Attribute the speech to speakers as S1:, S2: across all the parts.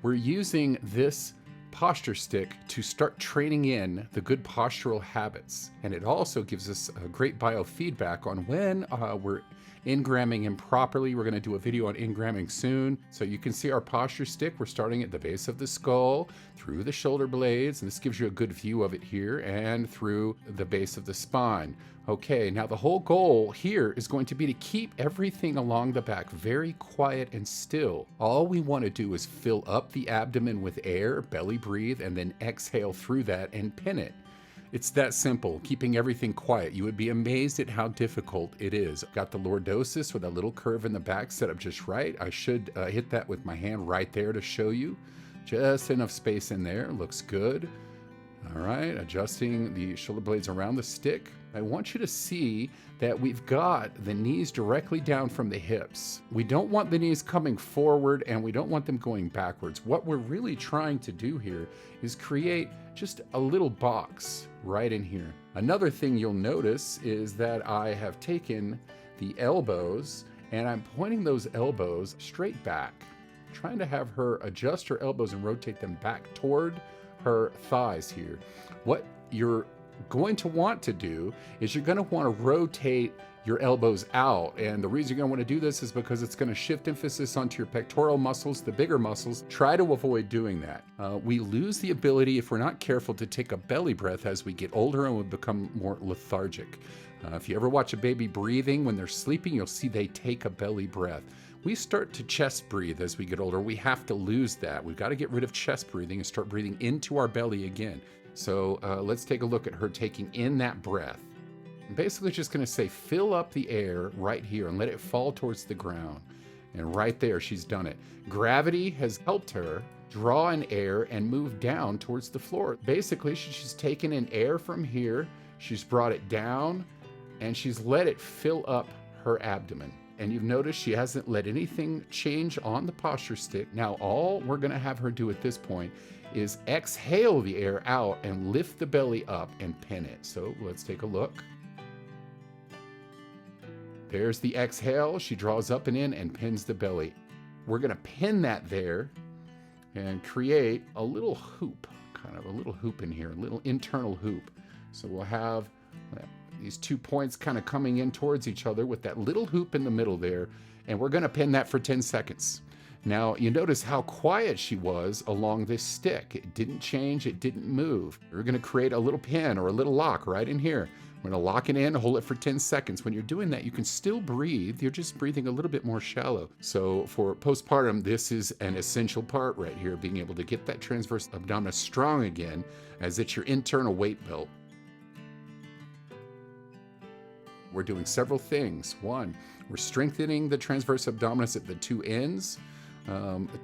S1: We're using this posture stick to start training in the good postural habits. And it also gives us a great biofeedback on when we're ingramming improperly. We're going to do a video on ingramming soon. So you can see our posture stick. We're starting at the base of the skull, through the shoulder blades, and this gives you a good view of it here, and through the base of the spine. Okay, now the whole goal here is going to be to keep everything along the back very quiet and still. All we want to do is fill up the abdomen with air, belly breathe, and then exhale through that and pin it. It's that simple, keeping everything quiet. You would be amazed at how difficult it is. Got the lordosis with a little curve in the back set up just right. I should hit that with my hand right there to show you. Just enough space in there, looks good. All right, adjusting the shoulder blades around the stick. I want you to see that we've got the knees directly down from the hips. We don't want the knees coming forward and we don't want them going backwards. What we're really trying to do here is create just a little box right in here. Another thing you'll notice is that I have taken the elbows and I'm pointing those elbows straight back, trying to have her adjust her elbows and rotate them back toward her thighs here. What you're going to want to do is you're going to want to rotate your elbows out, and the reason you're going to want to do this is because it's going to shift emphasis onto your pectoral muscles, the bigger muscles. Try to avoid doing that. We lose the ability, if we're not careful, to take a belly breath as we get older and we become more lethargic. If you ever watch a baby breathing when they're sleeping, you'll see they take a belly breath. We start to chest breathe as we get older. We have to lose that. We've got to get rid of chest breathing and start breathing into our belly again. So let's take a look at her taking in that breath. I'm basically just going to say, fill up the air right here and let it fall towards the ground. And right there, she's done it. Gravity has helped her draw in air and move down towards the floor. Basically, she's taken in air from here, she's brought it down, and she's let it fill up her abdomen. And you've noticed she hasn't let anything change on the posture stick. Now, all we're going to have her do at this point is exhale the air out and lift the belly up and pin it. So let's take a look. There's the exhale. She draws up and in and pins the belly. We're going to pin that there and create a little hoop, kind of a little hoop in here, a little internal hoop. So we'll have these 2 points kind of coming in towards each other with that little hoop in the middle there, and we're going to pin that for 10 seconds. Now, you notice how quiet she was along this stick. It didn't change, it didn't move. We're going to create a little pin or a little lock right in here. We're going to lock it in, hold it for 10 seconds. When you're doing that, you can still breathe. You're just breathing a little bit more shallow. So for postpartum, this is an essential part right here, being able to get that transverse abdominis strong again, as it's your internal weight belt. We're doing several things. One, we're strengthening the transverse abdominis at the two ends.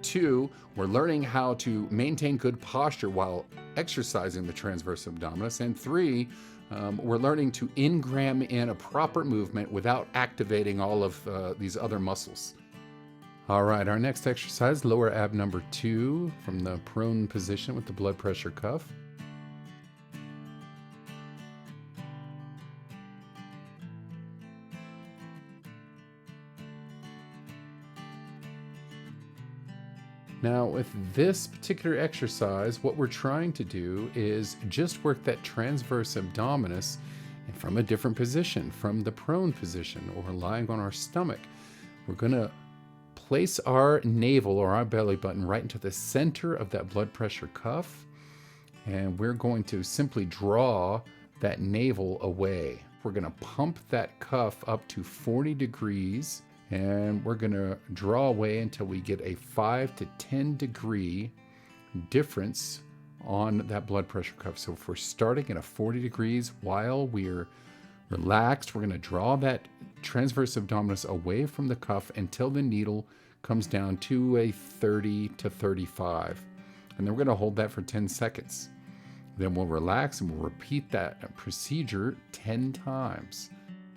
S1: Two, we're learning how to maintain good posture while exercising the transverse abdominis. And three, we're learning to ingram in a proper movement without activating all of these other muscles. All right, our next exercise, lower ab number 2 from the prone position with the blood pressure cuff. Now, with this particular exercise, what we're trying to do is just work that transverse abdominis from a different position, from the prone position or lying on our stomach. We're going to place our navel or our belly button right into the center of that blood pressure cuff, and we're going to simply draw that navel away. We're going to pump that cuff up to 40 degrees. And we're going to draw away until we get a 5 to 10 degree difference on that blood pressure cuff. So if we're starting at a 40 degrees while we're relaxed, we're going to draw that transverse abdominis away from the cuff until the needle comes down to a 30 to 35. And then we're going to hold that for 10 seconds. Then we'll relax and we'll repeat that procedure 10 times.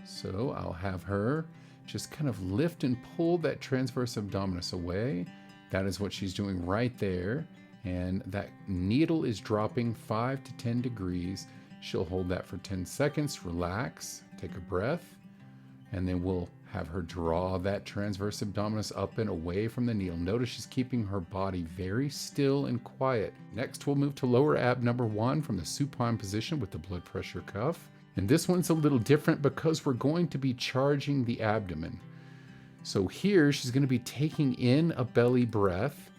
S1: So I'll have her just kind of lift and pull that transverse abdominis away. That is what she's doing right there. And that needle is dropping 5 to 10 degrees. She'll hold that for 10 seconds, relax, take a breath, and then we'll Have her draw that transverse abdominis up and away from the needle. Notice she's keeping her body very still and quiet. Next, we'll move to lower ab number 1 from the supine position with the blood pressure cuff. And this one's a little different because we're going to be charging the abdomen. So here, she's going to be taking in a belly breath.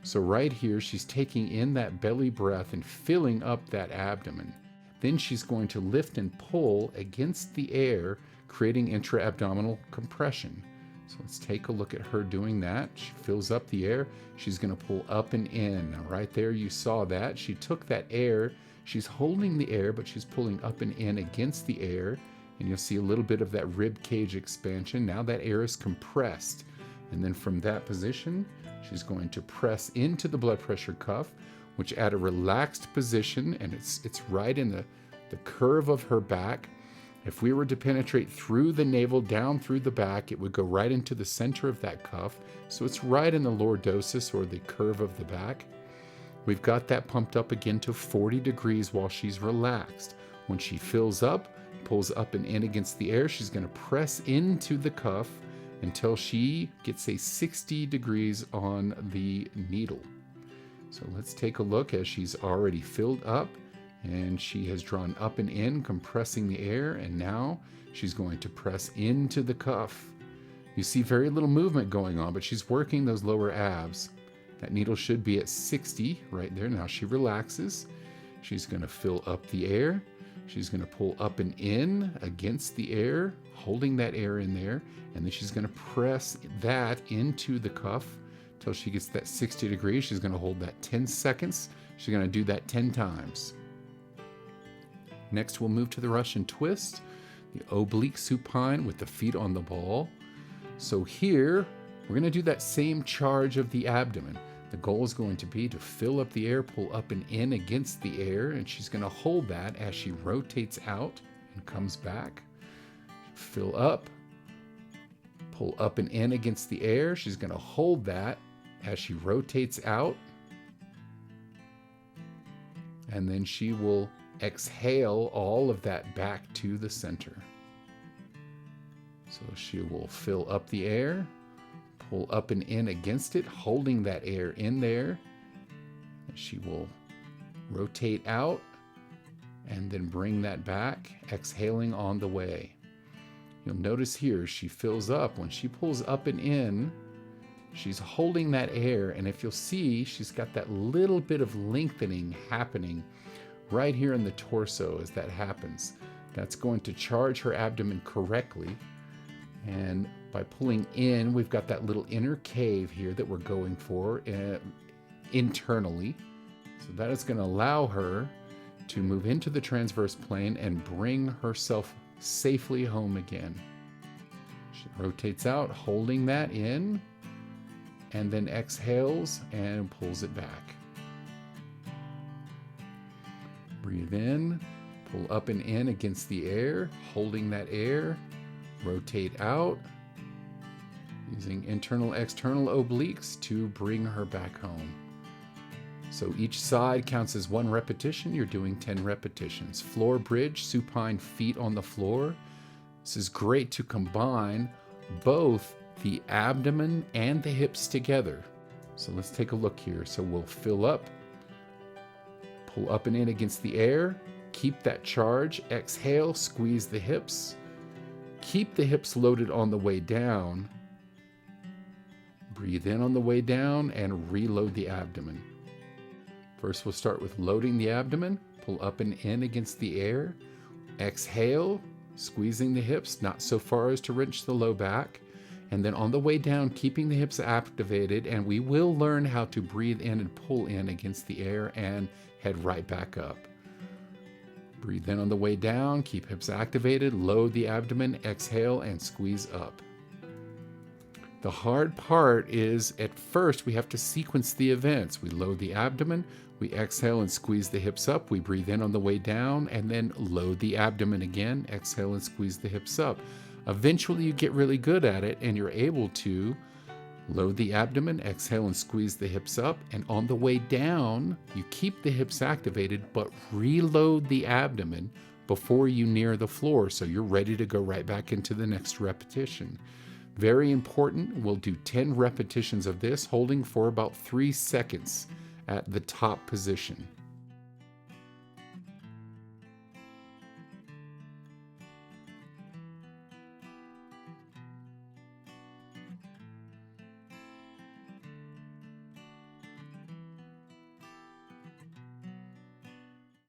S1: So right here, she's taking in that belly breath and filling up that abdomen. Then she's going to lift and pull against the air, creating intra-abdominal compression. So let's take a look at her doing that. She fills up the air. She's going to pull up and in. Now right there, you saw that. She took that air. She's holding the air, but she's pulling up and in against the air. And you'll see a little bit of that rib cage expansion. Now that air is compressed. And then from that position, she's going to press into the blood pressure cuff, which at a relaxed position, and it's right in the curve of her back. If we were to penetrate through the navel, down through the back, it would go right into the center of that cuff. So it's right in the lordosis, or the curve of the back. We've got that pumped up again to 40 degrees while she's relaxed. When she fills up, pulls up and in against the air, she's going to press into the cuff until she gets a 60 degrees on the needle. So let's take a look as she's already filled up and she has drawn up and in, compressing the air, and now she's going to press into the cuff. You see very little movement going on, but she's working those lower abs. That needle should be at 60 right there. Now she relaxes. She's going to fill up the air. She's going to pull up and in against the air, holding that air in there, and then she's going to press that into the cuff till she gets that 60 degrees. She's going to hold that 10 seconds. She's going to do that 10 times. Next, we'll move to the Russian twist, the oblique supine with the feet on the ball. So here, we're going to do that same charge of the abdomen. The goal is going to be to fill up the air, pull up and in against the air, and she's going to hold that as she rotates out and comes back. Fill up, pull up and in against the air. She's going to hold that as she rotates out, and then she will exhale all of that back to the center. So she will fill up the air, pull up and in against it, holding that air in there. She will rotate out and then bring that back, exhaling on the way. You'll notice here she fills up. When she pulls up and in, she's holding that air, and if you'll see, she's got that little bit of lengthening happening right here in the torso as that happens. That's going to charge her abdomen correctly. And by pulling in, we've got that little inner cave here that we're going for internally. So that is going to allow her to move into the transverse plane and bring herself safely home again. She rotates out, holding that in, and then exhales and pulls it back. Breathe in, pull up and in against the air, holding that air, rotate out, using internal, external obliques to bring her back home. So each side counts as 1 repetition. You're doing 10 repetitions. Floor bridge, supine feet on the floor. This is great to combine both the abdomen and the hips together. So let's take a look here. So we'll fill up, pull up and in against the air, keep that charge, exhale, squeeze the hips, keep the hips loaded on the way down, breathe in on the way down, and reload the abdomen. First, we'll start with loading the abdomen, pull up and in against the air, exhale, squeezing the hips, not so far as to wrench the low back, and then on the way down, keeping the hips activated, and we will learn how to breathe in and pull in against the air and head right back up. Breathe in on the way down, keep hips activated, load the abdomen, exhale, and squeeze up. The hard part is, at first, we have to sequence the events. We load the abdomen, we exhale and squeeze the hips up, we breathe in on the way down, and then load the abdomen again, exhale and squeeze the hips up. Eventually, you get really good at it, and you're able to load the abdomen, exhale and squeeze the hips up, and on the way down, you keep the hips activated, but reload the abdomen, before you near the floor so you're ready to go right back into the next repetition. Very important, we'll do 10 repetitions of this, holding for about 3 seconds at the top position.